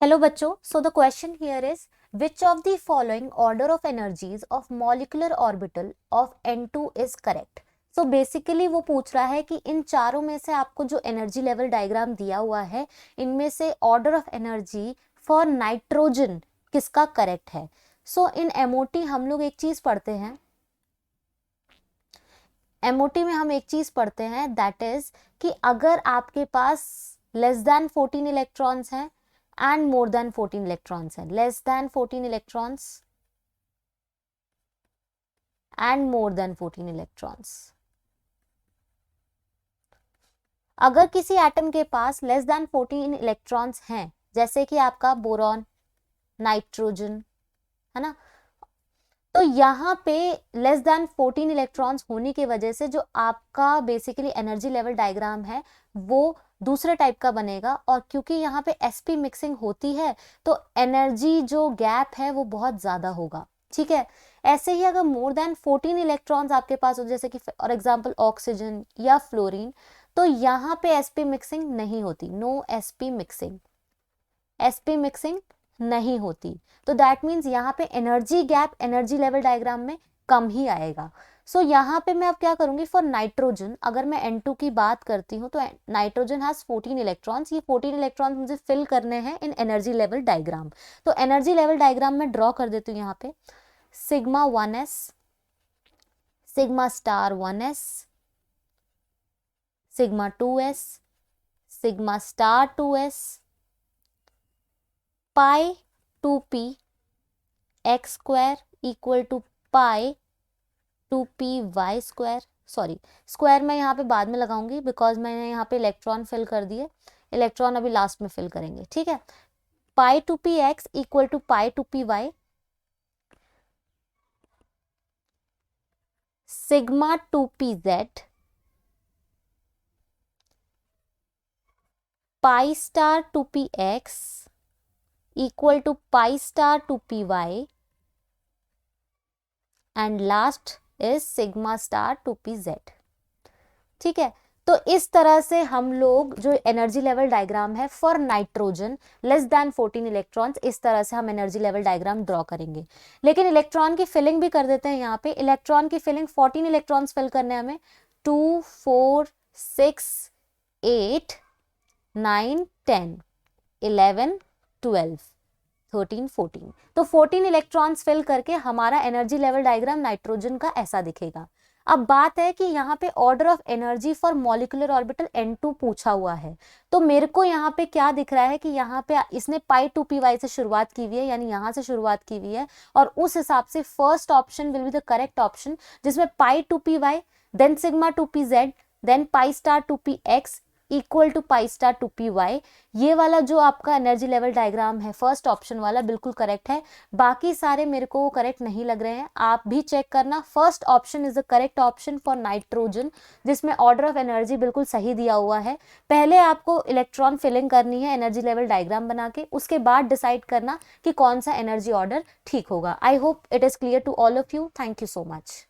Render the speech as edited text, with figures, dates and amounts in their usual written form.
Hello बच्चों, so the question here is which of the following order of energies of molecular orbital of N2 is correct? So basically वो पूछ रहा है कि इन चारों में से आपको जो एनर्जी लेवल डायग्राम दिया हुआ है इनमें से order of energy for nitrogen किसका करेक्ट है। सो इन एमओटी हम लोग एक चीज पढ़ते हैं, एमओटी में हम एक चीज पढ़ते हैं दैट इज कि अगर आपके पास लेस देन 14 इलेक्ट्रॉन्स हैं and more than 14 electrons हैं, less than 14 electrons and more than 14 electrons। अगर किसी एटम के पास less than 14 electrons हैं, जैसे कि आपका बोरॉन, नाइट्रोजन, है ना, तो यहाँ पे लेस देन 14 इलेक्ट्रॉन्स होने की वजह से जो आपका बेसिकली एनर्जी लेवल डायग्राम है वो दूसरे टाइप का बनेगा। और क्योंकि यहाँ पे sp मिक्सिंग होती है तो एनर्जी जो गैप है वो बहुत ज्यादा होगा। ठीक है, ऐसे ही अगर मोर देन 14 इलेक्ट्रॉन्स आपके पास हो, जैसे कि फॉर एग्जांपल ऑक्सीजन या फ्लोरीन, तो यहाँ पे sp मिक्सिंग नहीं होती, no sp mixing, sp mixing नहीं होती। तो दैट मीन्स यहाँ पे energy gap energy level diagram में कम ही आएगा। सो यहाँ पे मैं अब क्या करूंगी, फॉर नाइट्रोजन अगर मैं N2 की बात करती हूँ तो नाइट्रोजन हैज 14 इलेक्ट्रॉन्स, ये 14 इलेक्ट्रॉन्स मुझे फिल करने हैं इन एनर्जी लेवल डायग्राम। तो एनर्जी लेवल डायग्राम में ड्रॉ कर देती हूँ यहाँ पे sigma 1s, sigma star 1s, sigma 2s, sigma star 2s, pi 2p x square equal to pi 2p y square. Sorry, square मैं यहाँ पे बाद में लगाऊंगी बिकॉज मैंने यहाँ पे इलेक्ट्रॉन फिल कर दिए, इलेक्ट्रॉन अभी लास्ट में फिल करेंगे। ठीक है, pi 2p x equal to pi 2p y, sigma 2p z, pi star 2p x equal to pi star 2p y and last is sigma star 2p z। ठीक है, तो इस तरह से हम लोग जो एनर्जी लेवल डायग्राम है for nitrogen less than 14 electrons, इस तरह से हम एनर्जी लेवल डायग्राम ड्रॉ करेंगे। लेकिन इलेक्ट्रॉन की फिलिंग भी कर देते हैं। यहाँ पे इलेक्ट्रॉन की फिलिंग 14 इलेक्ट्रॉन्स फिल करने हमें 2 4 6 8 9 10 11 12 13 14, तो 14 इलेक्ट्रॉन्स फिल करके हमारा एनर्जी लेवल डायग्राम नाइट्रोजन का ऐसा दिखेगा। अब बात है कि यहाँ पे order of energy for molecular orbital N2 पूछा हुआ है, तो मेरे को यहाँ पे क्या दिख रहा है कि यहाँ पे इसने पाई 2py से शुरुआत की हुई है, यानी यहाँ से शुरुआत की हुई है, और उस हिसाब से first option will be the correct option, जिसमें pi 2py then sigma 2pz then pi star 2px equal to pi star 2py। ये वाला जो आपका एनर्जी लेवल डायग्राम है फर्स्ट ऑप्शन वाला बिल्कुल करेक्ट है। बाकी सारे मेरे को करेक्ट नहीं लग रहे हैं, आप भी चेक करना। First option is the correct option for nitrogen, जिसमें ऑर्डर ऑफ एनर्जी बिल्कुल सही दिया हुआ है। पहले आपको इलेक्ट्रॉन फिलिंग करनी है एनर्जी लेवल डायग्राम बना के, उसके बाद डिसाइड करना कि कौन सा एनर्जी ऑर्डर ठीक होगा। I hope it is clear to all of you. Thank you so much.